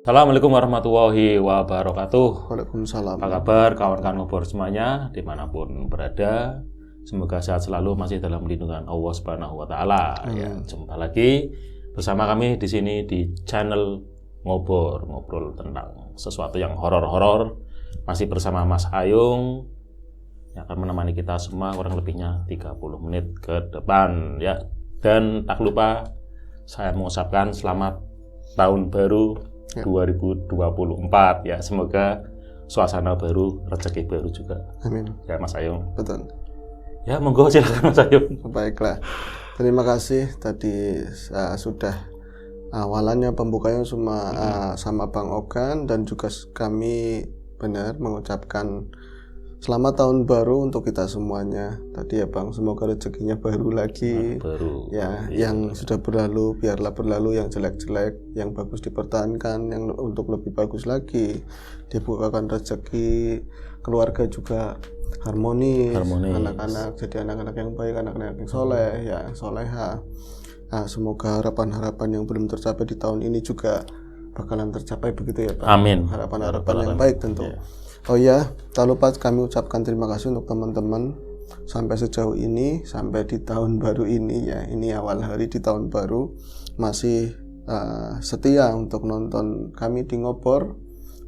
Assalamualaikum warahmatullahi wabarakatuh. Waalaikumsalam. Apa kabar kawan-kawan ngobor semuanya dimanapun berada? Semoga sehat selalu, masih dalam lindungan Allah Subhanahu Wa Taala. Ya, jumpa lagi bersama kami di sini di channel Ngobor, ngobrol tentang sesuatu yang horor-horor. Masih bersama Mas Ayung yang akan menemani kita semua kurang lebihnya 30 menit ke depan ya. Dan tak lupa saya mengucapkan selamat tahun baru 2024 ya, semoga suasana baru, rezeki baru juga. Amin. Ya Mas Ayung. Betul. Ya monggo silakan Mas Ayung. Baiklah. Terima kasih tadi sudah awalannya pembukanya sama Bang Ogan, dan juga kami benar mengucapkan selamat tahun baru untuk kita semuanya. Tadi ya Bang, semoga rezekinya baru lagi. Baru. Ya, yang sudah berlalu biarlah berlalu, yang jelek-jelek, yang bagus dipertahankan, yang untuk lebih bagus lagi dibukakan rezeki, keluarga juga harmonis. Anak-anak jadi anak-anak yang baik, anak-anak yang soleh, ya soleha. Nah, semoga harapan-harapan yang belum tercapai di tahun ini juga bakalan tercapai, begitu ya Pak. Amin. Harapan-harapan yang baik tentu. Ya. Oh ya, tak lupa kami ucapkan terima kasih untuk teman-teman sampai sejauh ini, sampai di tahun baru ini ya. Ini awal hari di tahun baru masih setia untuk nonton kami di Ngobor,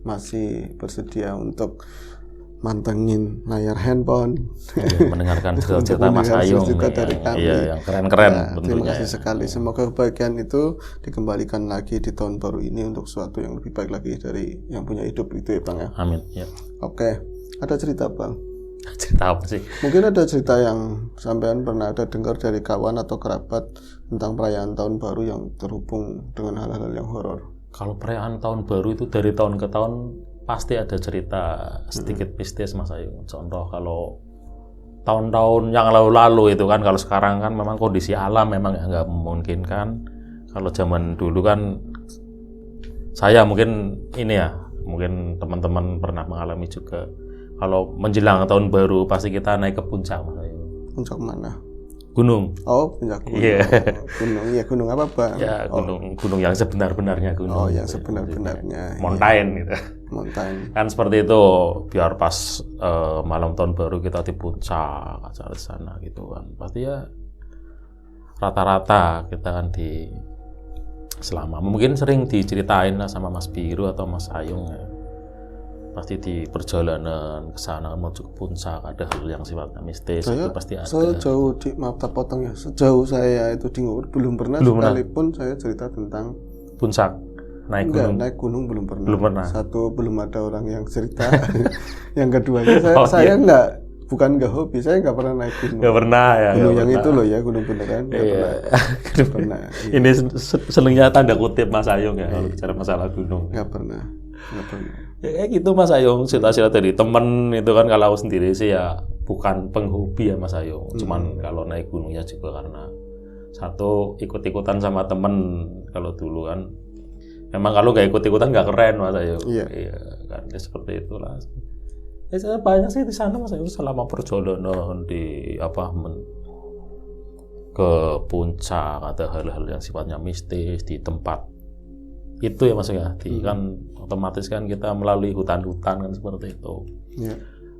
masih bersedia untuk mantengin layar handphone, mendengarkan cerita Mas Ayung dari kami. Iya, yang keren-keren tentunya. Terima kasih sekali. Semoga kebahagiaan itu dikembalikan lagi di tahun baru ini untuk sesuatu yang lebih baik lagi dari yang punya hidup itu ya Bang ya. Amin. Ya. Oke, ada cerita Bang. Cerita apa sih? Mungkin ada cerita yang sampean pernah ada dengar dari kawan atau kerabat tentang perayaan tahun baru yang terhubung dengan hal-hal yang horor. Kalau perayaan tahun baru itu dari tahun ke tahun pasti ada cerita sedikit mistis Mas Ayu. Contoh kalau tahun-tahun yang lalu-lalu itu kan, kalau sekarang kan memang kondisi alam memang nggak memungkinkan. Kalau zaman dulu kan saya mungkin ini ya, mungkin teman-teman pernah mengalami juga. Kalau menjelang tahun baru pasti kita naik ke puncak Mas Ayu. Puncak mana? Gunung. Oh, puncak gunung. Yeah. Gunung, ya gunung apa Bang? Ya gunung yang sebenar-benarnya gunung. Oh, yang sebenar-benarnya. Mountain gitu. Mountain. Kan seperti itu, biar pas malam tahun baru kita di puncak acara di sana gitu kan. Pasti ya rata-rata kita kan di selama mungkin sering diceritain lah sama Mas Biru atau Mas Ayung ya. Pasti di perjalanan ke sana menuju ke puncak ada hal yang sifatnya mistis, itu pasti ada. Sejauh maaf tak potong ya, sejauh saya itu di Ngobor belum pernah sekalipun saya cerita tentang puncak. Naik gunung belum pernah. Belum pernah. Satu, belum ada orang yang cerita. Yang keduanya saya bukan nggak hobi, saya nggak pernah naik gunung. Nggak pernah ya. Gunung yang itu loh ya, gunung beneran. Nggak pernah. Ini senengnya tanda kutip Mas Ayung ya kalau bicara masalah gunung. Nggak pernah. Ya kayak gitu Mas Ayung, cerita-cerita dari temen itu kan. Kalau aku sendiri sih ya bukan penghobi ya Mas Ayung. Cuman kalau naik gunungnya juga karena satu ikut-ikutan sama temen. Kalau dulu kan memang kalau nggak ikut-ikutan nggak keren Mas Ayung. Iya kan ya, seperti itulah. Ya saya banyak sih di sana Mas Ayung selama perjalanan di ke puncak, ada hal-hal yang sifatnya mistis di tempat itu ya Mas ya. Kan otomatis kan kita melalui hutan-hutan kan seperti itu.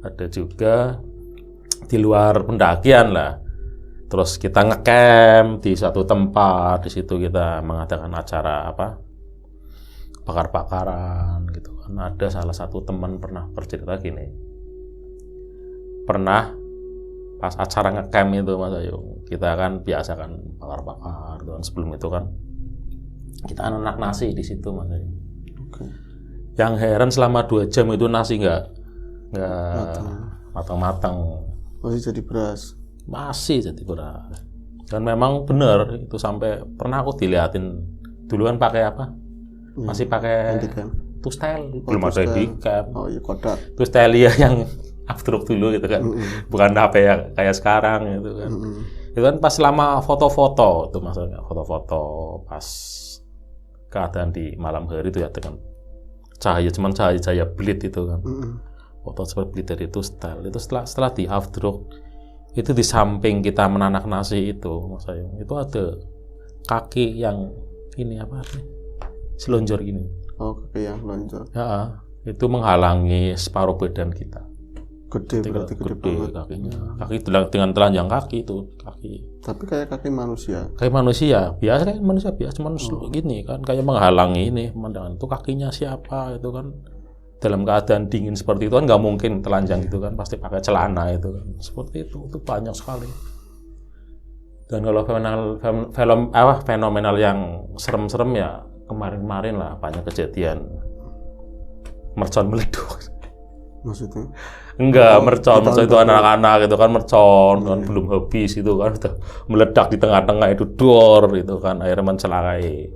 Ada juga di luar pendakian lah. Terus kita ngecamp di suatu tempat, di situ kita mengadakan acara bakar-bakaran gitu kan. Ada salah satu teman pernah bercerita gini. Pernah pas acara ngecamp itu Mas Ayu, kita kan biasa kan bakar-bakar dan sebelum itu kan kita anak nasi di situ Mas Ayu. Yang heran selama 2 jam itu nasi nggak matang-matang. Masih jadi beras. Dan memang benar itu, sampai pernah aku diliatin dulu kan pakai apa? Masih pakai tustel, belum ada handicam. Oh iya, kodak. Tustel ya yang afterlook dulu gitu kan. Bukan HP yang kayak sekarang gitu kan. Itu kan pas selama foto-foto itu maksudnya, foto-foto pas keadaan di malam hari itu ya dengan cahaya belit itu kan. Foto seperti belit itu style itu setelah di afterlook itu di samping kita menanak nasi itu Mas Ayung, itu ada kaki yang ini selonjor gini. Oh, kaki yang lonjor. Ya, itu menghalangi separuh badan kita. Gede berarti gede banget. Kakinya. Kaki dengan telanjang kaki itu kaki. Tapi kayak kaki manusia. Kayak manusia biasa kan, manusia biasa cuman gini kan, kayak menghalangi ini pemandangan. Itu kakinya siapa itu kan, dalam keadaan dingin seperti itu kan nggak mungkin telanjang gitu kan, pasti pakai celana itu kan, seperti itu banyak sekali. Dan kalau fenomenal yang serem-serem ya kemarin-kemarin lah, banyak kejadian mercon meleduk. Maksudnya? Enggak, mercon itu anak-anak gitu kan, mercon kan belum habis itu kan udah meledak di tengah-tengah itu dor itu kan, akhirnya mencelakai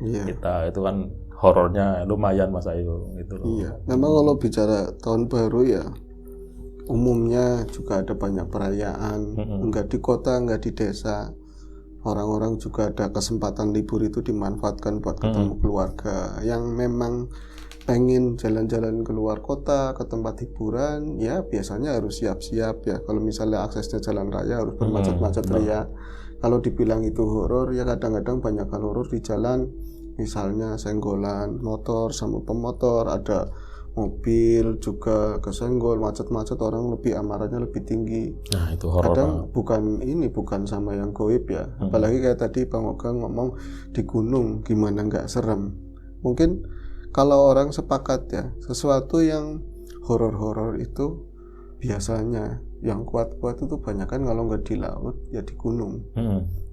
kita. Itu kan horornya lumayan Mas Ayu gitu loh. Iya, memang kalau bicara tahun baru ya umumnya juga ada banyak perayaan, enggak di kota, enggak di desa. Orang-orang juga ada kesempatan libur itu dimanfaatkan buat ketemu keluarga yang memang pengen jalan-jalan keluar kota ke tempat hiburan, ya biasanya harus siap-siap ya. Kalau misalnya aksesnya jalan raya harus bermacet-macet ria. Kalau dibilang itu horor, ya kadang-kadang banyak hal horor di jalan. Misalnya senggolan motor sama pemotor, ada mobil juga kesenggol, macet-macet, orang lebih amarahnya lebih tinggi. Nah, itu horor. Kadang bukan sama yang goib ya. Apalagi kayak tadi Bang Oga ngomong di gunung gimana nggak serem. Mungkin kalau orang sepakat ya, sesuatu yang horor-horor itu biasanya yang kuat-kuat itu banyak kan kalau nggak di laut ya di gunung.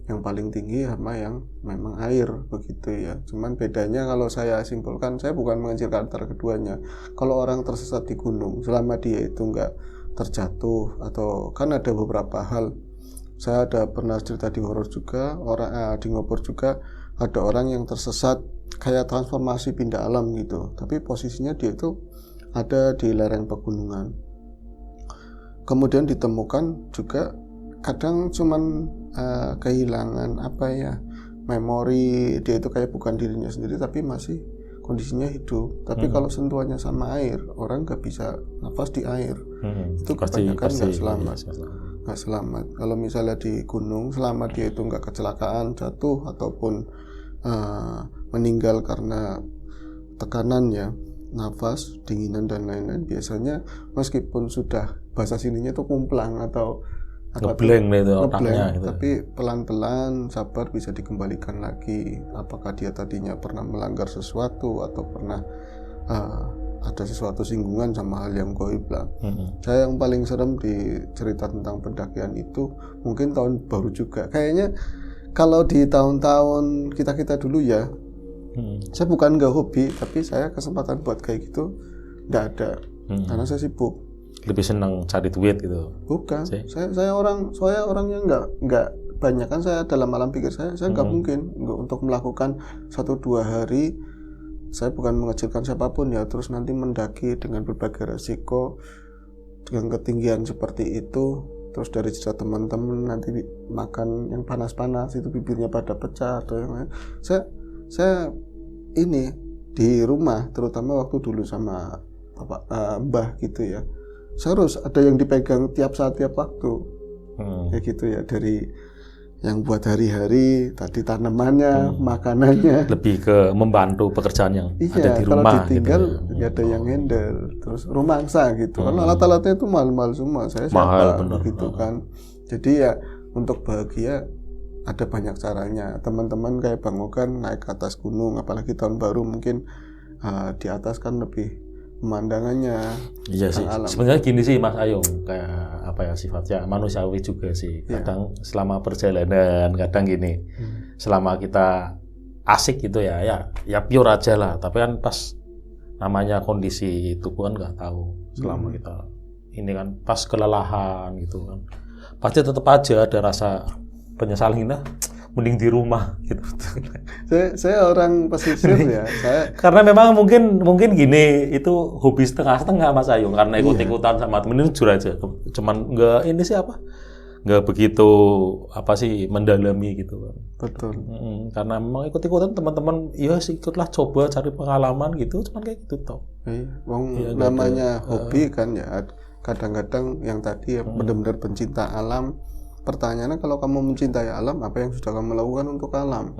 Yang paling tinggi sama yang memang air begitu ya. Cuman bedanya kalau saya simpulkan, saya bukan mengecilkan antara keduanya. Kalau orang tersesat di gunung, selama dia itu nggak terjatuh atau kan ada beberapa hal. Saya ada pernah cerita di horor juga, di ngobor juga ada orang yang tersesat kayak transformasi pindah alam gitu. Tapi posisinya dia itu ada di lereng pegunungan. Kemudian ditemukan juga kadang cuman kehilangan memori, dia itu kayak bukan dirinya sendiri tapi masih kondisinya hidup. Tapi kalau sentuhannya sama air, orang nggak bisa nafas di air, itu kebanyakan nggak selamat. Kalau misalnya di gunung, selama dia itu nggak kecelakaan, jatuh ataupun meninggal karena tekanan ya, nafas, dinginan dan lain-lain, biasanya meskipun sudah bahasa sininya itu kumplang atau ngeblank itu otaknya gitu. Tapi pelan-pelan sabar bisa dikembalikan lagi. Apakah dia tadinya pernah melanggar sesuatu atau pernah ada sesuatu singgungan sama hal yang goib lah. Saya yang paling serem di cerita tentang pendakian itu mungkin tahun baru juga. Kayaknya kalau di tahun-tahun kita dulu ya, saya bukan nggak hobi, tapi saya kesempatan buat kayak gitu nggak ada, karena saya sibuk. Lebih senang cari duit gitu. Bukan, saya orang yang nggak banyak kan, saya dalam alam pikir saya nggak mungkin untuk melakukan 1-2 hari. Saya bukan mengecilkan siapapun ya, terus nanti mendaki dengan berbagai resiko dengan ketinggian seperti itu, terus dari cerita teman-teman nanti makan yang panas-panas itu bibirnya pada pecah atau yang lain. Saya ini di rumah, terutama waktu dulu sama bapak mbah gitu ya, saya harus ada yang dipegang tiap saat tiap waktu, kayak gitu ya, dari yang buat hari-hari tadi tanamannya, makanannya, lebih ke membantu pekerjaan yang ada di rumah. Kalau ditinggal gitu. Gak ada yang handle, terus rumangsa gitu. Kan alat-alatnya itu mahal-mahal semua, saya mahal, siapa gitu kan. Jadi ya untuk bahagia ada banyak caranya. Teman-teman kayak Bang Ogan naik ke atas gunung, apalagi tahun baru mungkin di atas kan lebih pemandangannya. Iya sih. Sebenarnya gini sih Mas Ayung, kayak apa ya, sifatnya manusiawi juga sih. Kadang selama perjalanan, kadang gini, selama kita asik gitu ya pure aja lah. Tapi kan pas namanya kondisi itu kan nggak tahu. Selama kita ini kan pas kelelahan gitu kan, pasti tetap aja ada rasa penyesalan gitu. Mending di rumah gitu. Saya orang pesisir ya. Karena memang mungkin gini, itu hobi setengah-setengah Mas Ayu, karena ikut-ikutan sama temen, ini jujur aja. Cuman nggak begitu mendalami gitu kan. Betul. Karena memang ikut-ikutan teman-teman, ya sih ikutlah, coba cari pengalaman gitu, cuman kayak gitu toh. Namanya hobi kan ya. Kadang-kadang yang tadi benar-benar pencinta alam, pertanyaannya kalau kamu mencintai alam, apa yang sudah kamu lakukan untuk alam?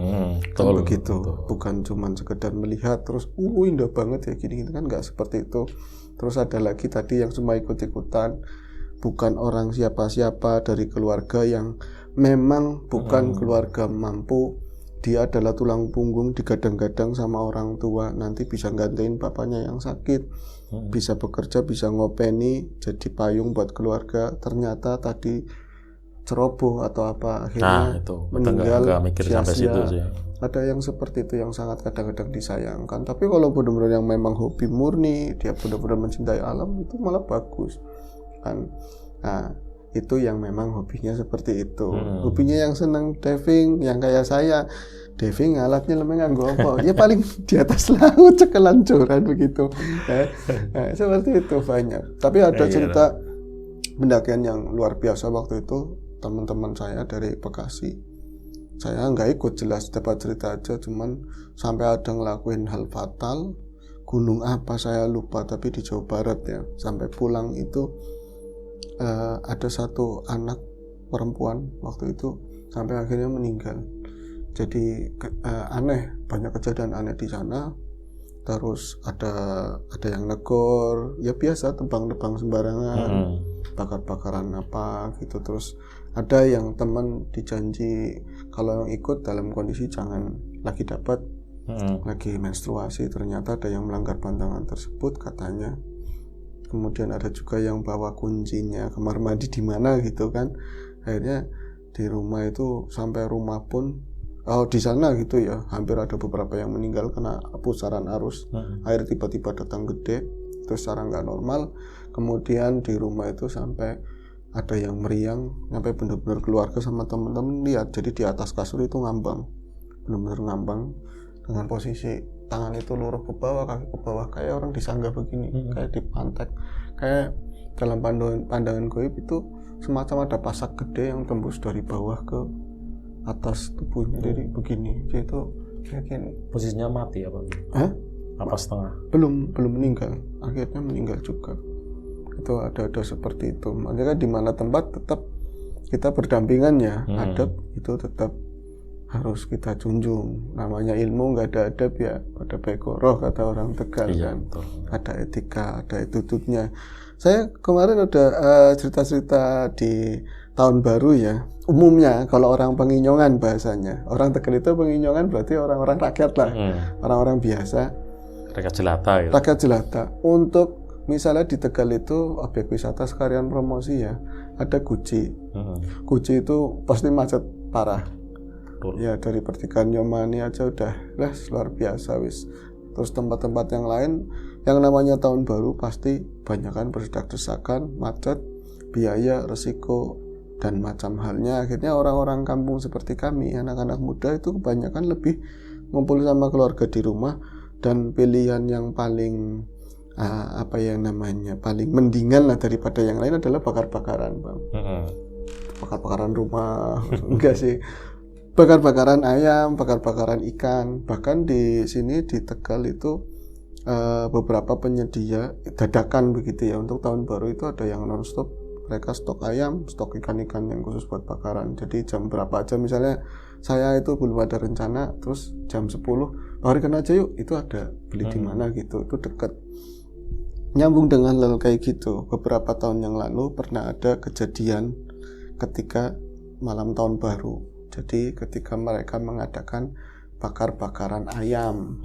Kan begitu. Bukan cuma sekedar melihat terus indah banget ya gini-gini, kan nggak seperti itu. Terus ada lagi tadi yang cuma ikut-ikutan, bukan orang siapa-siapa dari keluarga yang memang bukan keluarga mampu. Dia adalah tulang punggung, digadang-gadang sama orang tua, nanti bisa gantiin bapaknya yang sakit, bisa bekerja, bisa ngopeni, jadi payung buat keluarga. Ternyata tadi ceroboh atau apa, akhirnya meninggal sia-sia. Ada yang seperti itu yang sangat kadang-kadang disayangkan. Tapi kalau benar-benar yang memang hobi murni, dia benar-benar mencintai alam, itu malah bagus kan. Nah, itu yang memang hobinya seperti itu. Hobinya yang senang diving, yang kayak saya diving alatnya lemah nganggo apa? Ya paling di atas laut cekelan joran begitu. Nah, seperti itu banyak. Tapi ada cerita pendakian yang luar biasa waktu itu. Teman-teman saya dari Bekasi, saya nggak ikut, jelas dapat cerita aja, cuman sampai ada ngelakuin hal fatal. Gunung apa saya lupa, tapi di Jawa Barat ya. Sampai pulang itu ada satu anak perempuan waktu itu sampai akhirnya meninggal. Jadi aneh, banyak kejadian aneh di sana. Terus ada yang negor, ya biasa tebang-tebang sembarangan, bakar-bakaran apa gitu. Terus ada yang teman dijanji kalau yang ikut dalam kondisi jangan lagi dapat lagi menstruasi, ternyata ada yang melanggar pantangan tersebut katanya. Kemudian ada juga yang bawa kuncinya kamar mandi di mana gitu kan. Akhirnya di rumah itu, sampai rumah pun di sana gitu ya, hampir ada beberapa yang meninggal karena pusaran arus. Air tiba-tiba datang gede, itu secara nggak normal. Kemudian di rumah itu sampai ada yang meriang, sampai benar-benar keluarga sama teman-teman lihat. Jadi di atas kasur itu ngambang, benar-benar ngambang dengan posisi tangan itu luruh ke bawah, kaki ke bawah, kayak orang disanggah begini, kayak dipantek, kayak dalam pandangan goib itu semacam ada pasak gede yang tembus dari bawah ke atas tubuhnya, jadi begini. Jadi itu kayak gini. Posisinya mati apa? Apa setengah? Belum meninggal, akhirnya meninggal juga. Itu ada seperti itu. Makanya di mana tempat tetap kita berdampingan ya, adab itu tetap harus kita junjung. Namanya ilmu nggak ada adab ya, ada begoroh kata orang Tegal kan. Betul. Ada etika, ada attitude-nya. Saya kemarin ada cerita-cerita di tahun baru ya. Umumnya kalau orang Penginyongan bahasanya, orang Tegal itu Penginyongan berarti orang-orang rakyat lah, orang-orang biasa. Rakyat jelata gitu. Rakyat jelata. Untuk misalnya di Tegal itu objek wisata sekalian promosi ya, ada Guci. Guci itu pasti macet parah. Betul. Ya dari pertigaan Yomani aja udah luar biasa wis. Terus tempat-tempat yang lain yang namanya tahun baru pasti banyakan berdesak-desakan, macet, biaya, resiko dan macam halnya. Akhirnya orang-orang kampung seperti kami, anak-anak muda itu kebanyakan lebih ngumpul sama keluarga di rumah, dan pilihan yang paling paling mendingan lah daripada yang lain adalah bakar-bakaran, Bang. Bakar-bakaran rumah enggak sih, bakar-bakaran ayam, bakar-bakaran ikan. Bahkan di sini di Tegal itu beberapa penyedia dadakan begitu ya, untuk tahun baru itu ada yang non-stop, mereka stok ayam, stok ikan-ikan yang khusus buat bakaran. Jadi jam berapa aja, misalnya saya itu belum ada rencana, terus jam 10 barikan aja yuk, itu ada, beli di mana gitu, itu dekat. Nyambung dengan hal kayak gitu, beberapa tahun yang lalu pernah ada kejadian ketika malam tahun baru. Jadi ketika mereka mengadakan bakar-bakaran ayam,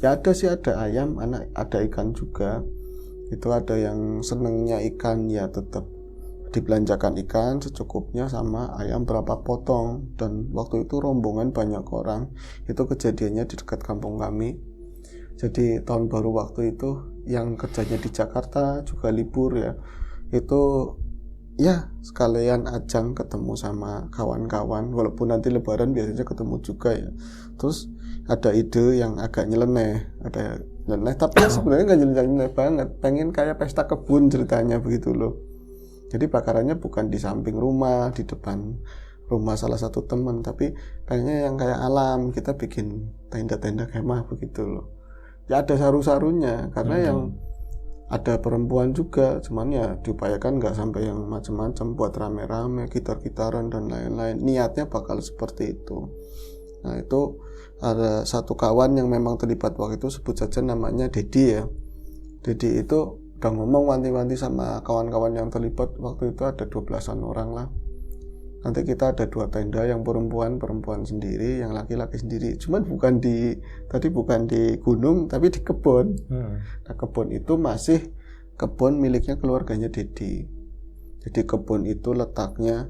ya ada ayam, ada ikan juga. Itu ada yang senengnya ikan, ya tetap dibelanjakan ikan secukupnya, sama ayam berapa potong. Dan waktu itu rombongan banyak orang. Itu kejadiannya di dekat kampung kami. Jadi tahun baru waktu itu yang kerjanya di Jakarta juga libur ya, itu ya sekalian ajang ketemu sama kawan-kawan, walaupun nanti lebaran biasanya ketemu juga ya. Terus ada ide yang agak nyeleneh, tapi sebenarnya nggak nyeleneh banget, pengen kayak pesta kebun ceritanya begitu loh. Jadi bakarannya bukan di samping rumah, di depan rumah salah satu teman, tapi pengennya yang kayak alam, kita bikin tenda-tenda kemah begitu loh. Ya ada saru-sarunya, karena yang ada perempuan juga, cuman ya diupayakan nggak sampai yang macam-macam, buat rame-rame, gitar-gitaran dan lain-lain. Niatnya bakal seperti itu. Nah itu ada satu kawan yang memang terlibat waktu itu, sebut saja namanya Dedi ya. Dedi itu udah ngomong wanti-wanti sama kawan-kawan yang terlibat waktu itu, ada 12-an orang lah. Nanti kita ada 2 tenda, yang perempuan sendiri, yang laki-laki sendiri. Cuman bukan di gunung, tapi di kebun. Nah kebun itu masih kebun miliknya keluarganya Dedi. Jadi kebun itu letaknya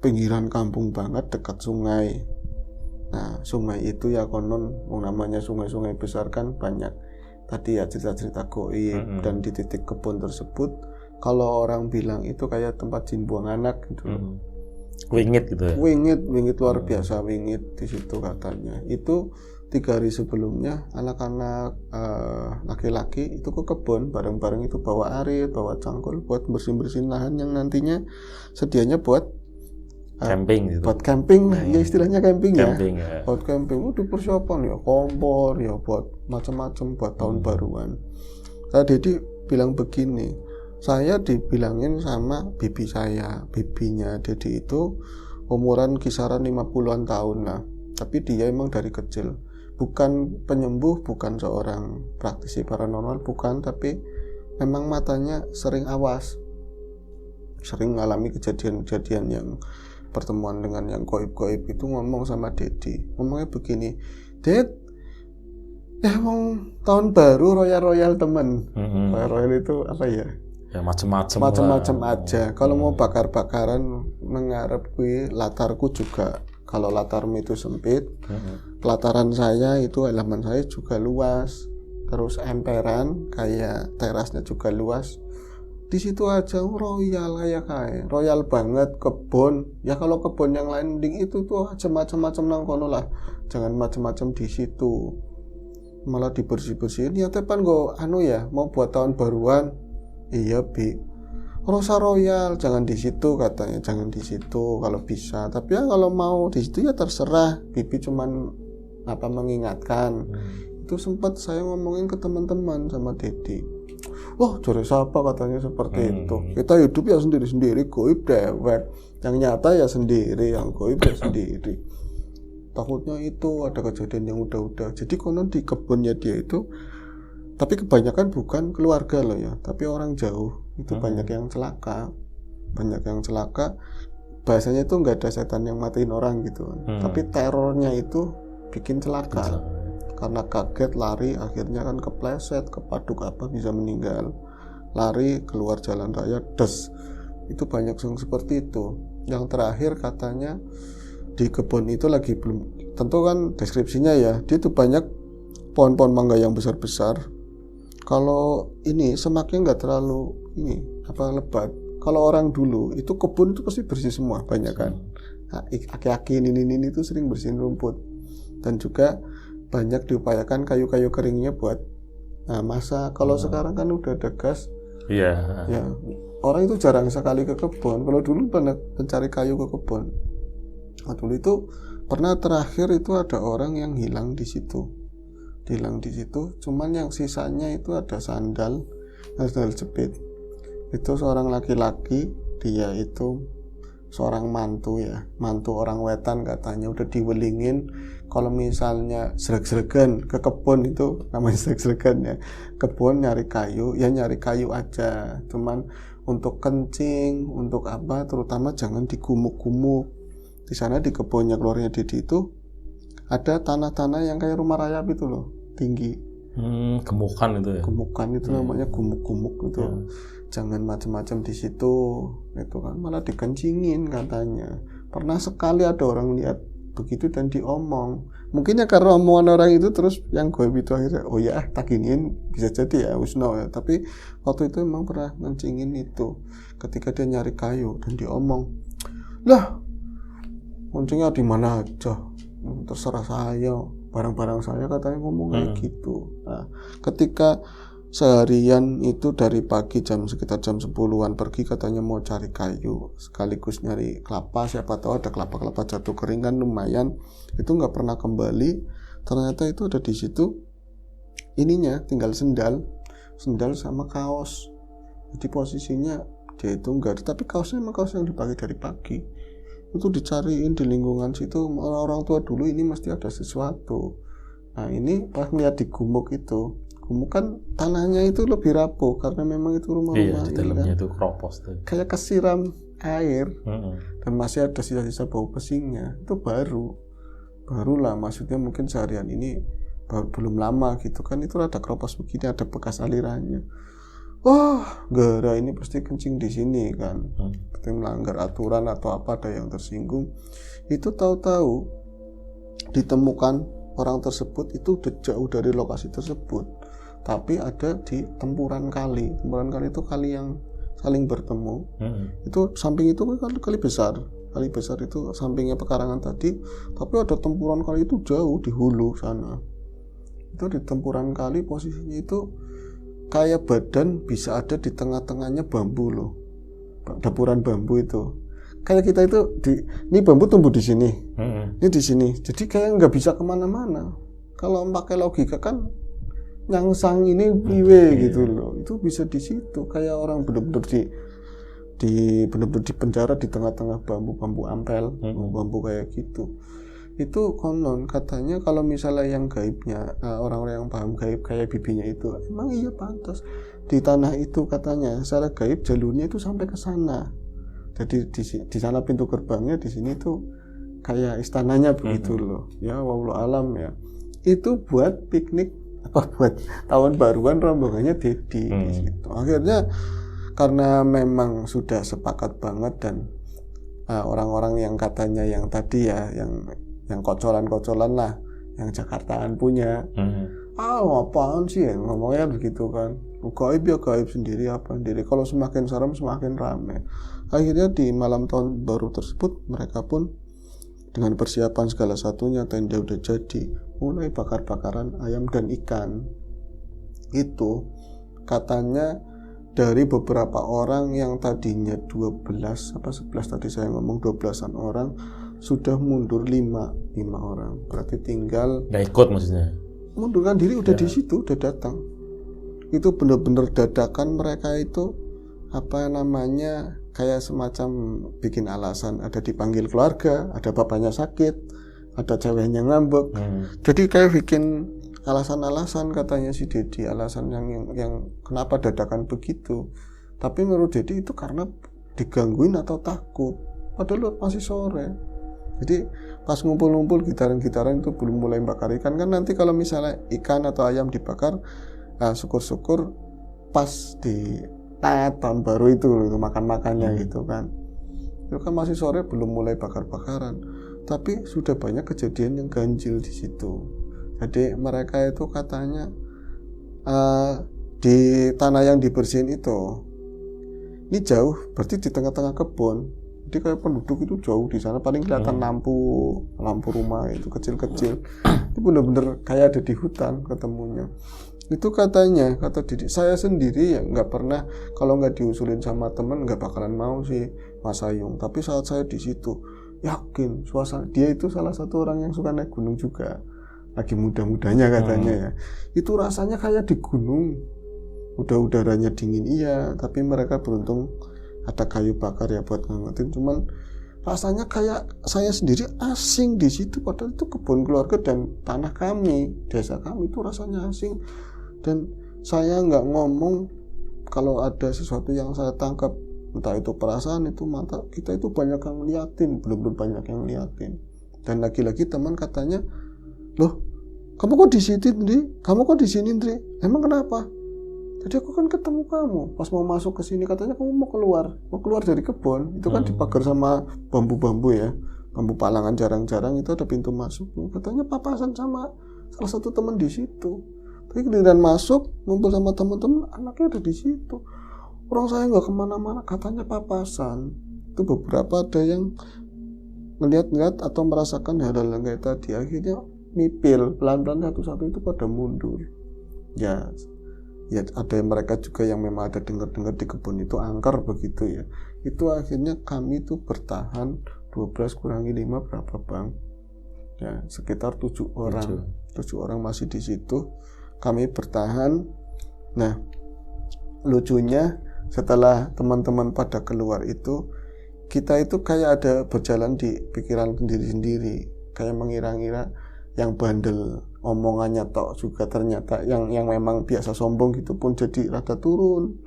pinggiran kampung banget, dekat sungai. Nah sungai itu ya konon, namanya sungai-sungai besar kan banyak tadi ya cerita-cerita goib. Dan di titik kebun tersebut, kalau orang bilang itu kayak tempat jin buang anak gitu. Wingit gitu ya? Wingit luar biasa, wingit di situ katanya. Itu 3 hari sebelumnya anak-anak laki-laki itu ke kebun bareng-bareng, itu bawa arit, bawa cangkul buat bersihin lahan yang nantinya sedianya buat camping gitu. Buat camping lah, ya istilahnya camping ya. Buat camping, udah persiapan ya, kompor ya, buat macam-macam buat tahun baruan. Nah, Dedi bilang begini, saya dibilangin sama bibinya Dedi itu umuran kisaran 50-an tahun lah, tapi dia emang dari kecil bukan penyembuh, bukan seorang praktisi paranormal, bukan, tapi memang matanya sering awas, sering mengalami kejadian-kejadian yang pertemuan dengan yang goib-goib itu. Ngomong sama Dedi, ngomongnya begini, Ded, ya mau tahun baru royal temen. Royal itu apa ya? Ya macam-macam aja. Kalau mau bakar-bakaran mengharapi latarku juga. Kalau latarmu itu sempit, pelataran saya itu halaman saya juga luas. Terus emperan kayak terasnya juga luas. Di situ aja royal kayak royal banget, kebun. Ya kalau kebun yang lain mending itu tuh aja macam-macam nang kono lah. Jangan macam-macam di situ. Malah dibersih-bersihin. Ya tepan kok ya, mau buat tahun baruan. Iya Bi, Rosa Royal jangan di situ katanya, jangan di situ kalau bisa. Tapi ya kalau mau di situ ya terserah. Bibi cuman mengingatkan. Itu sempat saya ngomongin ke teman-teman sama Dedi. Wah, jore siapa katanya seperti itu. Kita hidup ya sendiri-sendiri, goib dewek. Yang nyata ya sendiri, yang goib ya sendiri. Takutnya itu ada kejadian yang udah-udah. Jadi konon di kebunnya dia itu, tapi kebanyakan bukan keluarga loh ya, tapi orang jauh itu banyak yang celaka, bahasanya itu nggak ada setan yang matiin orang gitu, tapi terornya itu bikin celaka, karena kaget lari, akhirnya kan kepleset, kepaduk apa bisa meninggal, lari keluar jalan raya, itu banyak yang seperti itu. Yang terakhir katanya di kebun itu lagi belum, tentu kan deskripsinya ya, dia itu banyak pohon-pohon mangga yang besar-besar. Kalau ini semaknya nggak terlalu lebat. Kalau orang dulu itu kebun itu pasti bersih semua, banyak kan. Aki-aki ini itu sering bersihin rumput, dan juga banyak diupayakan kayu-kayu keringnya buat masak. Kalau sekarang kan udah ada gas. Iya. Ya, orang itu jarang sekali ke kebun. Kalau dulu banyak mencari kayu ke kebun. Nah, dulu itu pernah terakhir itu ada orang yang hilang di situ. Cuman yang sisanya itu ada sandal jepit. Itu seorang laki-laki, dia itu seorang mantu orang wetan katanya, udah diwelingin kalau misalnya sreg-sregan ke kebun, itu namanya sreg-sregan ya, kebun nyari kayu aja, cuman untuk kencing, untuk apa, terutama jangan digumuk-gumuk. Di sana di kebunnya keluarnya Dedi itu ada tanah-tanah yang kayak rumah rayap itu loh, tinggi. Gemukan itu ya. Gemukan itu namanya gumuk-gumuk gitu. Jangan macam-macam di situ, itu kan malah dikencingin katanya. Pernah sekali ada orang lihat begitu dan diomong. Mungkin ya karena omongan orang itu, terus yang goib itu akhirnya oh ya tak giniin, bisa jadi ya Wisno ya. Tapi waktu itu emang pernah ngencingin itu ketika dia nyari kayu dan diomong, lah kuncinya di mana aja, terserah saya, barang-barang saya katanya ngomong kayak gitu. Nah, ketika seharian itu dari pagi sekitar jam 10-an pergi katanya mau cari kayu sekaligus nyari kelapa, siapa tahu ada kelapa-kelapa jatuh kering kan lumayan, itu nggak pernah kembali. Ternyata itu ada di situ ininya tinggal sendal sendal sama kaos. Jadi posisinya dia itu enggak ada, tapi kaosnya memang kaos yang dipakai dari pagi. Itu dicariin di lingkungan situ, orang tua dulu ini mesti ada sesuatu. Nah ini pas melihat di gumuk itu, gumuk kan tanahnya itu lebih rapuh karena memang itu rumah-rumah di dalamnya kan, itu keropos tuh. kayak kesiram air dan masih ada sisa-sisa bau pesingnya. Itu barulah, maksudnya mungkin seharian ini belum lama gitu kan, itu ada keropos begini, ada bekas alirannya. Wah, gara ini pasti kencing di sini kan, pasti melanggar aturan atau apa, ada yang tersinggung. Itu tahu-tahu ditemukan orang tersebut itu udah jauh dari lokasi tersebut, tapi ada di tempuran kali. Tempuran kali itu kali yang saling bertemu. Itu samping itu kan kali besar itu sampingnya pekarangan tadi, tapi ada tempuran kali itu jauh di hulu sana. Itu di tempuran kali posisinya itu kayak badan bisa ada di tengah-tengahnya bambu loh, dapuran bambu itu. Kayak kita itu ini bambu tumbuh di sini, ini di sini. Jadi kayak nggak bisa kemana-mana. Kalau pakai logika kan nyangsang ini piwe gitu loh. Itu bisa di situ. Kayak orang bener-bener bener-bener di penjara di tengah-tengah bambu ampel, bambu kayak gitu. Itu konon katanya kalau misalnya yang gaibnya, orang-orang yang paham gaib kayak bibinya itu, emang iya pantas di tanah itu katanya secara gaib jalurnya itu sampai ke sana. Jadi di sana pintu gerbangnya, di sini tuh kayak istananya begitu loh. Ya wallahu alam ya. Itu buat piknik buat tahun baruan rombongannya di situ. Akhirnya karena memang sudah sepakat banget dan orang-orang yang katanya yang tadi ya yang kocolan-kocolan lah, yang Jakartaan punya. Apaan sih ya ngomongnya begitu kan. Gaib ya gaib sendiri apa sendiri. Kalau semakin serem semakin rame. Akhirnya di malam tahun baru tersebut mereka pun dengan persiapan segala satunya, tenda udah jadi, mulai bakar-bakaran ayam dan ikan. Itu katanya dari beberapa orang yang tadinya 12 apa 11 tadi saya ngomong 12-an orang sudah mundur 5 orang. Berarti tinggal nggak ikut maksudnya. Mundurkan diri udah di situ, udah datang. Itu benar-benar dadakan mereka itu apa namanya kayak semacam bikin alasan, ada dipanggil keluarga, ada bapaknya sakit, ada ceweknya ngambek. Jadi kayak bikin alasan-alasan katanya si Dedi, alasan yang kenapa dadakan begitu. Tapi menurut Dedi itu karena digangguin atau takut. Padahal masih sore. Jadi pas ngumpul-ngumpul gitaran-gitaran itu belum mulai bakar ikan kan, nanti kalau misalnya ikan atau ayam dibakar, nah syukur-syukur pas di tahun baru itu makan-makannya gitu kan. Itu kan masih sore belum mulai bakar-bakaran. Tapi sudah banyak kejadian yang ganjil di situ. Jadi mereka itu katanya di tanah yang dibersihin itu ini jauh, berarti di tengah-tengah kebun. Jadi kayak penduduk itu jauh di sana, paling kelihatan lampu rumah itu kecil-kecil. Itu benar-benar kayak ada di hutan ketemunya. Itu katanya, kata Didi, saya sendiri ya nggak pernah, kalau nggak diusulin sama teman nggak bakalan mau sih Mas Ayung. Tapi saat saya di situ yakin suasana, dia itu salah satu orang yang suka naik gunung juga, lagi muda-mudanya katanya ya. Itu rasanya kayak di gunung, udah udaranya dingin iya, tapi mereka beruntung ada kayu bakar ya buat ngangetin. Cuman rasanya kayak saya sendiri asing di situ, padahal itu kebun keluarga dan tanah kami, desa kami, itu rasanya asing. Dan saya nggak ngomong kalau ada sesuatu yang saya tangkap, entah itu perasaan, itu mata kita itu banyak yang liatin, belum banyak yang liatin. Dan lagi-lagi teman katanya, loh kamu kok di sini Ndri? Kamu kok di sini Ndri? Emang kenapa? Jadi aku kan ketemu kamu pas mau masuk ke sini, katanya kamu mau keluar dari kebun. Itu kan dipagar sama bambu-bambu ya, bambu palangan jarang-jarang, itu ada pintu masuk. Katanya papasan sama salah satu teman di situ. Tapi kemudian masuk ngumpul sama teman-teman, anaknya ada di situ. Orang saya nggak kemana-mana, katanya papasan. Itu beberapa ada yang ngeliat-ngeliat atau merasakan hal-hal yang kayak tadi. Akhirnya mipil pelan-pelan satu-satu itu pada mundur. Ya ada mereka juga yang memang ada dengar-dengar di kebun itu angker begitu ya. Itu akhirnya kami itu bertahan 12 kurangi 5 berapa bang? Ya sekitar 7 orang. 7 orang masih di situ. Kami bertahan. Nah lucunya setelah teman-teman pada keluar itu, kita itu kayak ada berjalan di pikiran sendiri-sendiri, kayak mengira-ngira yang bandel omongannya tok juga ternyata yang memang biasa sombong gitu pun jadi rada turun,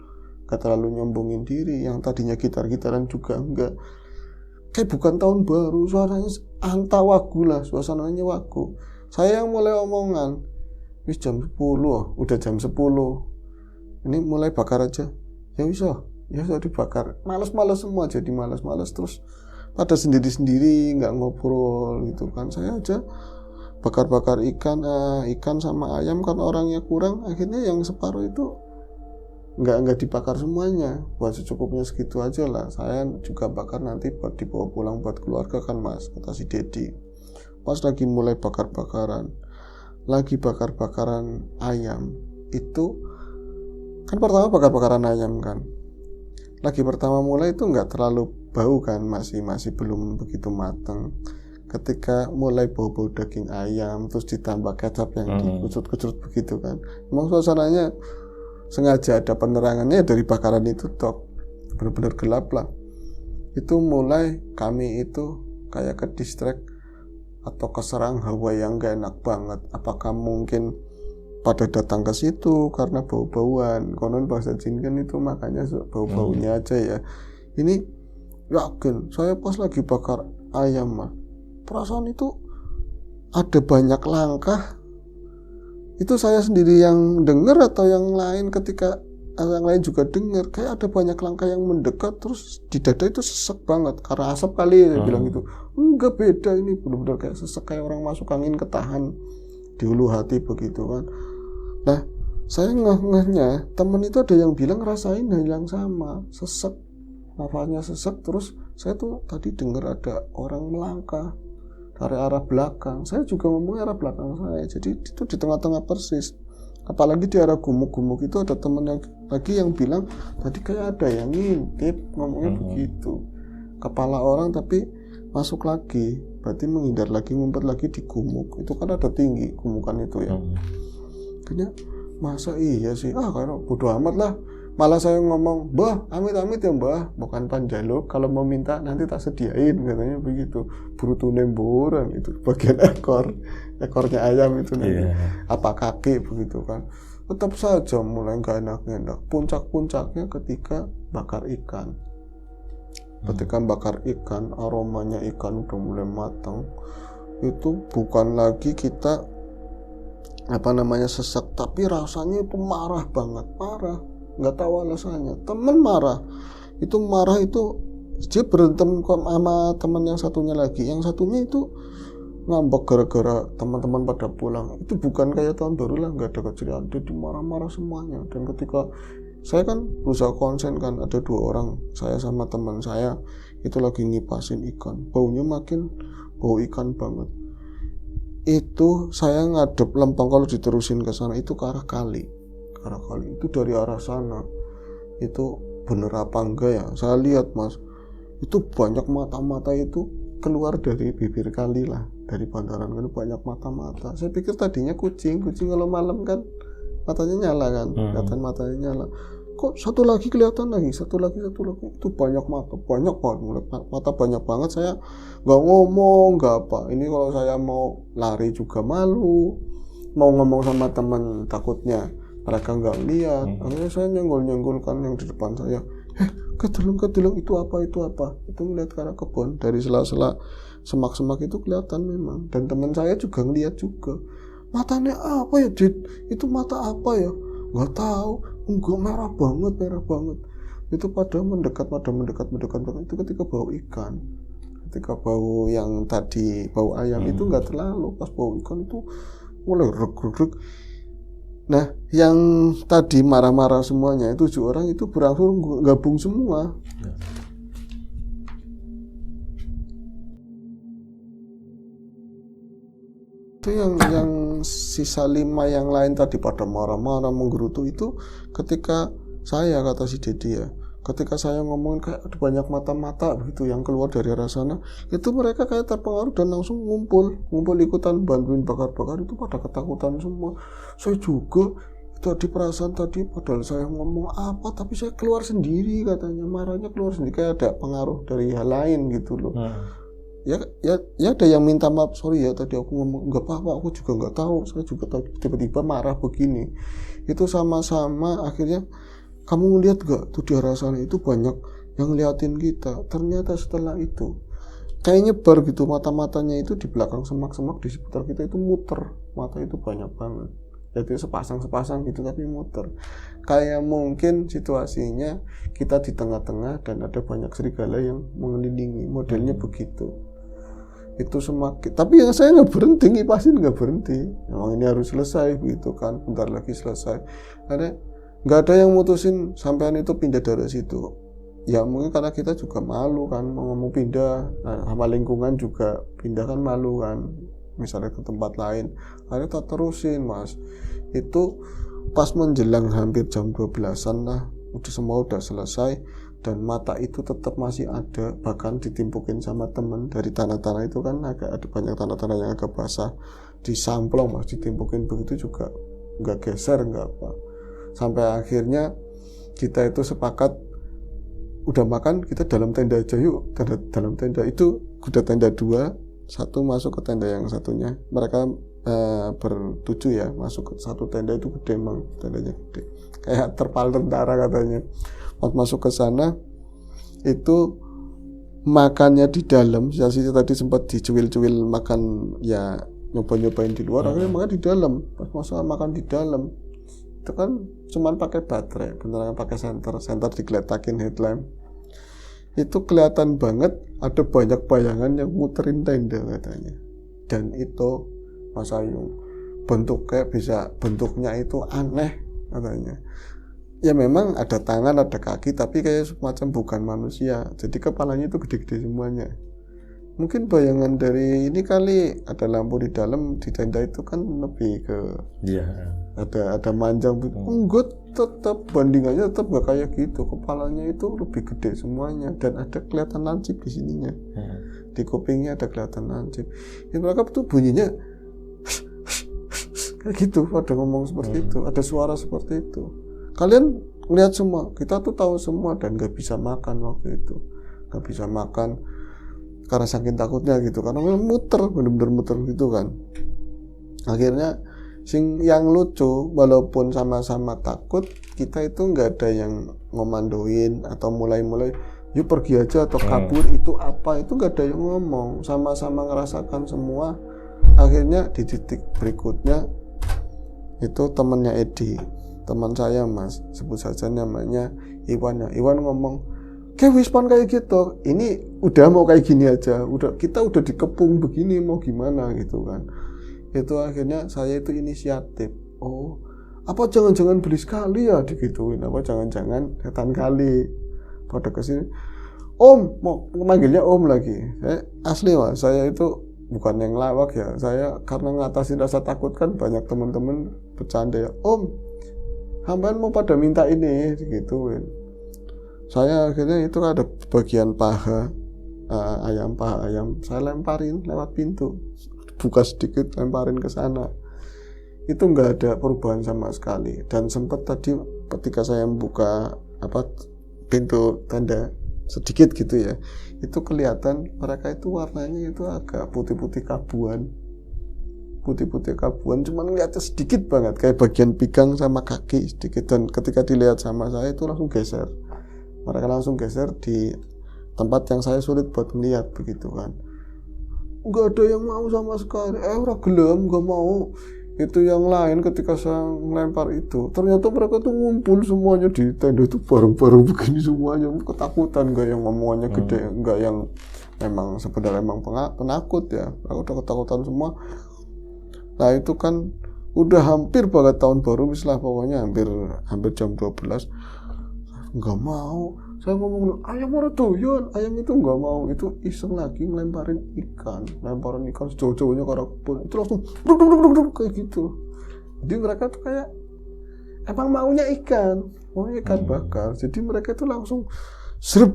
gak terlalu nyombongin diri. Yang tadinya gitar-gitaran juga enggak, kayak bukan tahun baru, suaranya anta wagu lah, suasananya wagu. Saya yang mulai omongan, wis jam 10, udah jam 10 ini mulai bakar aja, ya bisa dibakar. Males semua, jadi males terus pada sendiri-sendiri nggak ngobrol gitu kan. Saya aja bakar ikan sama ayam, kan orangnya kurang, akhirnya yang separuh itu nggak dibakar semuanya, buat secukupnya segitu aja lah. Saya juga bakar nanti buat dibawa pulang buat keluarga kan mas, kata si Dedi. Pas lagi mulai bakar-bakaran ayam itu kan, pertama bakar-bakaran ayam kan, lagi pertama mulai itu nggak terlalu bau kan, masih belum begitu matang. Ketika mulai bau-bau daging ayam terus ditambah kecap yang dikucut-kucut begitu kan, emang suasananya sengaja ada penerangannya dari bakaran itu tok, benar-benar gelap lah. Itu mulai kami itu kayak ke distract atau keserang hawa yang gak enak banget. Apakah mungkin pada datang ke situ karena bau-bauan, konon bahasa jin kan itu makanya bau-baunya aja ya. Ini yakin saya pas lagi bakar ayam mah, perasaan itu ada banyak langkah. Itu saya sendiri yang dengar atau yang lain, ketika yang lain juga dengar, kayak ada banyak langkah yang mendekat, terus di dada itu sesek banget karena asap kali ya, bilang gitu. Enggak, beda, ini benar-benar kayak sesek, kayak orang masuk angin ketahan di ulu hati begitu kan. Nah, saya ngeh-ngehnya temen itu ada yang bilang ngerasain hal yang sama, sesek, nafasnya sesek. Terus saya tuh tadi dengar ada orang melangkah dari arah belakang. Saya juga ngomong arah belakang saya, jadi itu di tengah-tengah persis. Apalagi di arah gumuk-gumuk itu ada temen yang lagi yang bilang tadi kayak ada yang ngintip, ngomongnya begitu. Kepala orang tapi masuk lagi, berarti menghindar lagi, ngumpet lagi di gumuk. Itu kan ada tinggi gumukan itu ya. Kayaknya masa iya sih, karena bodo amat lah. Malah saya ngomong, mbah, amit-amit ya mbah, bukan panjaluk, kalau mau minta nanti tak sediain, katanya begitu. Brutune mburan itu bagian ekornya ayam itu nanti, apa kaki begitu kan. Tetap saja mulai nggak enak-enak. Puncak-puncaknya ketika bakar ikan. Ketika bakar ikan, aromanya ikan udah mulai matang, itu bukan lagi kita sesek, tapi rasanya itu marah banget, nggak tahu alasannya. Temen marah itu dia berantem sama teman yang satunya lagi. Yang satunya itu ngambek gara-gara teman-teman pada pulang. Itu bukan kayak tahun baru lah, nggak ada keceriaan, dia marah-marah semuanya. Dan ketika saya kan berusaha konsen kan, ada 2 orang, saya sama teman saya itu lagi ngipasin ikan, baunya makin bau ikan banget. Itu saya ngadep lempeng, kalau diterusin ke sana itu ke arah kali itu dari arah sana. Itu bener apa enggak ya, saya lihat mas, itu banyak mata-mata itu keluar dari bibir kali lah, dari bantaran kan banyak mata-mata. Saya pikir tadinya kucing kalau malam kan matanya nyala kan, kelihatan matanya nyala. Kok satu lagi kelihatan lagi, satu lagi itu banyak mata, banyak banget mata, banyak banget. Saya nggak ngomong, nggak apa. Ini kalau saya mau lari juga malu, mau ngomong sama teman takutnya mereka nggak lihat. Akhirnya saya nyenggol-nyenggolkan yang di depan saya. Kedeleng itu apa? Itu ngeliat ke arah kebun, dari sela-sela semak-semak itu kelihatan memang. Dan teman saya juga ngeliat juga. Matanya apa ya, Dit? Itu mata apa ya? Nggak tahu. Enggak, merah banget. Itu pada mendekat. Itu ketika bau ikan. Ketika bau yang tadi bau ayam itu nggak terlalu. Pas bau ikan itu mulai reg. Nah, yang tadi marah-marah semuanya, 7 orang itu berakhir gabung semua. Itu yang sisa 5 yang lain tadi pada marah-marah menggerutu itu ketika saya, kata si Dedi ya, ketika saya ngomong kayak ada banyak mata-mata begitu yang keluar dari arah sana, itu mereka kayak terpengaruh dan langsung ngumpul ikutan bantuin bakar-bakar. Itu pada ketakutan semua. Saya juga, tadi perasaan tadi padahal saya ngomong apa tapi saya keluar sendiri, katanya marahnya keluar sendiri, kayak ada pengaruh dari hal lain gitu loh. Ya ada yang minta maaf, sorry ya tadi aku ngomong nggak apa-apa, aku juga nggak tahu, saya juga tiba-tiba marah begini. Itu sama-sama akhirnya kamu ngeliat gak tuh di arah sana itu banyak yang ngeliatin kita. Ternyata setelah itu kayaknya nyebar gitu, mata-matanya itu di belakang semak-semak di sekitar kita itu muter, mata itu banyak banget. Jadi sepasang-sepasang gitu tapi muter. Kayak mungkin situasinya kita di tengah-tengah dan ada banyak serigala yang mengelilingi, modelnya begitu. Itu semakin, tapi yang saya nggak berhenti, ngipasin nggak berhenti. Memang ini harus selesai begitu kan, bentar lagi selesai. Karena nggak ada yang mutusin sampean itu pindah dari situ. Ya mungkin karena kita juga malu kan, mau ngomong pindah, sama lingkungan juga pindah kan malu kan. Misalnya ke tempat lain, akhirnya tak terusin mas. Itu pas menjelang hampir jam 12-an lah, semua udah selesai dan mata itu tetap masih ada, bahkan ditimpukin sama temen dari tanah-tanah itu kan agak ada banyak tanah-tanah yang agak basah, disamplong mas, ditimpukin begitu juga nggak geser nggak apa. Sampai akhirnya kita itu sepakat udah makan kita dalam tenda aja yuk. Dalam tenda itu udah tenda 2, satu masuk ke tenda yang satunya, mereka bertujuh ya, masuk ke satu tenda itu gede, emang tendanya gede kayak terpal tentara katanya. Pas masuk ke sana itu makannya di dalam, sih tadi sempat dicuil-cuil makan ya, nyobain di luar, akhirnya makan di dalam. Pas masuk makan di dalam itu kan cuman pakai baterai, beneran pakai senter digeletakin headlamp. Itu kelihatan banget ada banyak bayangan yang muterin tenda katanya. Dan itu Mas Ayung bentuknya itu aneh katanya. Ya memang ada tangan, ada kaki, tapi kayak semacam bukan manusia. Jadi kepalanya itu gede-gede semuanya. Mungkin bayangan dari ini kali, ada lampu di dalam, di tenda itu kan lebih ke ada manjang. Enggak, tetap bandingannya tetap gak kayak gitu. Kepalanya itu lebih gede semuanya dan ada kelihatan lancip di sininya. Di kupingnya ada kelihatan lancip. Ya, mereka tuh bunyinya kayak gitu, ada ngomong seperti itu, ada suara seperti itu. Kalian lihat semua, kita tuh tahu semua dan gak bisa makan waktu itu. Gak bisa makan karena saking takutnya gitu, karena muter, bener-bener muter gitu kan. Akhirnya yang lucu, walaupun sama-sama takut, kita itu nggak ada yang ngomandoin atau mulai yuk pergi aja atau kabur, itu apa, itu nggak ada yang ngomong, sama-sama ngerasakan semua. Akhirnya di titik berikutnya itu temannya Edi, teman saya mas, sebut saja namanya Iwan ngomong, kayak Wispan kayak gitu, ini udah mau kayak gini aja, kita udah dikepung begini, mau gimana gitu kan. Itu akhirnya saya itu inisiatif, oh apa jangan-jangan beli sekali ya digituin, apa jangan-jangan setan kali pada kesini, Om mau manggilnya Om lagi. Asli mas, saya itu bukan yang lawak ya, saya karena ngatasin rasa takut kan banyak teman-teman bercanda ya, Om hambaan mau pada minta ini digituin. Saya akhirnya itu ada bagian paha ayam, saya lemparin lewat pintu, buka sedikit, lemparin ke sana. Itu nggak ada perubahan sama sekali. Dan sempat tadi ketika saya membuka pintu tenda sedikit gitu ya, itu kelihatan mereka itu warnanya itu agak putih-putih kabuan, cuman ngeliatnya sedikit banget, kayak bagian pinggang sama kaki sedikit. Dan ketika dilihat sama saya itu langsung geser. Mereka langsung geser di tempat yang saya sulit buat melihat begitu kan. Nggak ada yang mau sama sekali. Orang gelem nggak mau. Itu yang lain ketika saya melempar itu, ternyata mereka tuh ngumpul semuanya di tenda itu bareng-bareng begini semuanya, ketakutan. Nggak yang ngomongannya gede, nggak yang memang sebenarnya emang penakut ya. Aku udah ketakutan semua. Nah itu kan udah hampir banget tahun baru, misalnya pokoknya hampir jam 12. Nggak mau, saya ngomong ayam mana doyan, ayam itu nggak mau, itu iseng lagi lemparin ikan sejauh-jauhnya ke arah kebun, itu langsung kayak gitu. Jadi mereka tuh kayak emang maunya ikan bakar, jadi mereka itu langsung serep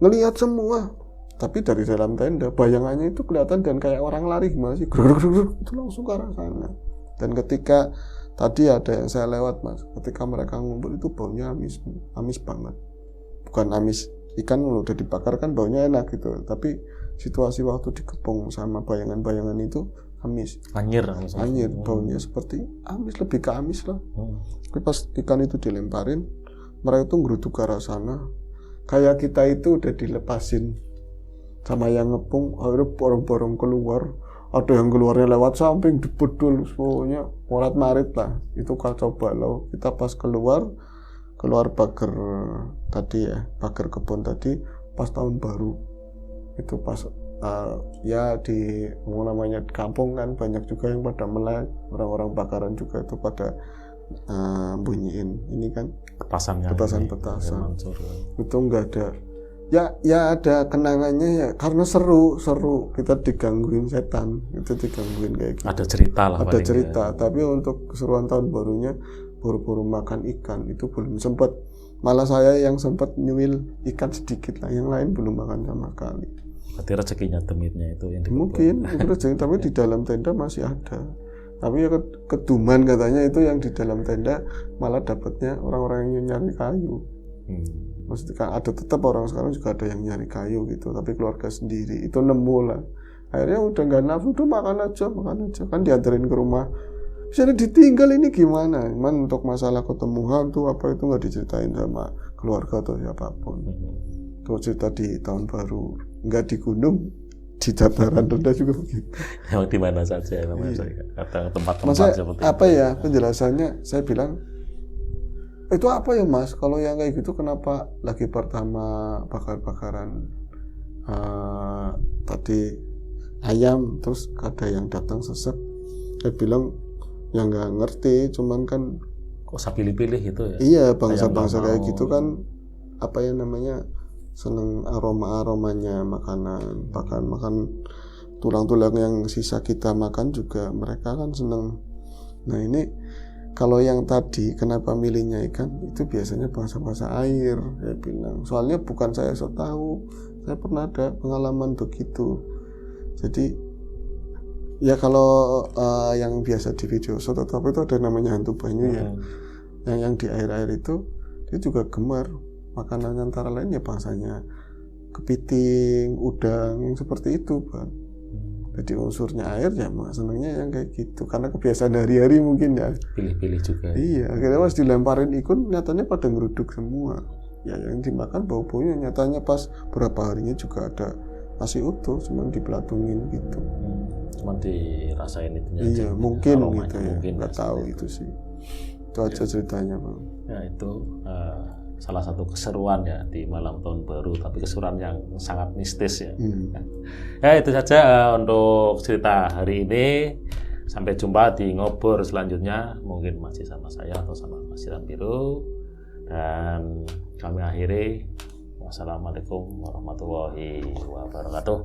ngelihat semua. Tapi dari dalam tenda bayangannya itu kelihatan dan kayak orang lari gimana sih, itu langsung ke arah sana. Dan ketika Tadi ada yang saya lewat Mas, ketika mereka ngumpul itu baunya amis banget. Bukan amis ikan udah dibakar kan baunya enak gitu, tapi situasi waktu dikepung sama bayangan-bayangan itu amis. Anjir Baunya seperti amis, lebih ke amis lah. Tapi pas ikan itu dilemparin, mereka itu ngeruduk ke arah sana. Kayak kita itu udah dilepasin sama yang ngepung, akhirnya borong-borong keluar. Ada yang keluarnya lewat samping, dibedul, semuanya morat marit lah. Itu kacau balau. Kita pas keluar pagar tadi ya, pagar kebun tadi, pas tahun baru. Itu pas ya di namanya kampung kan banyak juga yang pada melek, orang-orang bakaran juga itu pada bunyiin ini kan petasan itu enggak ada ya ada kenangannya ya karena seru kita digangguin setan, itu digangguin kayak gitu. Ada cerita lah, ada cerita ya. Tapi untuk keseruan tahun barunya buru-buru makan ikan itu belum sempat, malah saya yang sempat nyuil ikan sedikit lah, yang lain belum makan sama sekali. Berarti rezekinya temitnya itu yang mungkin itu rezeki, tapi di dalam tenda masih ada. Tapi ya keduman katanya itu yang di dalam tenda malah dapatnya orang-orang yang nyari kayu. Maksudnya ada tetap orang sekarang juga ada yang nyari kayu gitu, tapi keluarga sendiri itu nemu lah. Akhirnya udah nggak nafsu, udah makan aja kan diantarin ke rumah. Bisa ditinggal ini gimana? Cuman untuk masalah ketemu hantu apa itu nggak diceritain sama keluarga atau siapapun. Itu cerita di tahun baru, nggak di gunung, di dataran rendah juga begitu. Yang di mana saja kata tempat-tempat Masa, seperti apa itu. Ya penjelasannya? Saya bilang itu apa ya Mas? Kalau yang kayak gitu kenapa lagi pertama bakar-bakaran tadi ayam, terus ada yang datang sesek. Saya bilang ya nggak ngerti, cuman kan kok usah pilih-pilih gitu ya. Iya, bangsa-bangsa kayak gitu kan apa ya namanya, seneng aromanya makanan, bahkan makan tulang-tulang yang sisa kita makan juga mereka kan seneng. Nah ini kalau yang tadi kenapa milihnya ikan, itu biasanya bangsa-bangsa air, saya bilang. Soalnya bukan saya sok tahu, saya pernah ada pengalaman begitu. Jadi ya kalau yang biasa di video show atau apa itu ada namanya hantu banyu ya. Yang di air-air itu dia juga gemar makanan, antara lain ya bangsanya kepiting, udang, yang seperti itu Bang. Jadi unsurnya air ya senangnya yang kayak gitu karena kebiasaan hari-hari mungkin ya. Pilih-pilih juga. Iya, akhirnya pas dilemparin ikun nyatanya pada ngeruduk semua. Ya yang dimakan bau-baunya nyatanya pas berapa harinya juga ada masih utuh, cuman dipelantungin gitu. Cuman dirasain itu. Iya, mungkin gitu ya. Nggak tahu itu sih. Itu aja ceritanya Bang. Ya itu salah satu keseruan ya di malam tahun baru, tapi keseruan yang sangat mistis ya. Ya itu saja untuk cerita hari ini. Sampai jumpa di ngobrol selanjutnya, mungkin masih sama saya atau sama Mas Siram Biru, dan kami akhiri. Wassalamualaikum warahmatullahi wabarakatuh.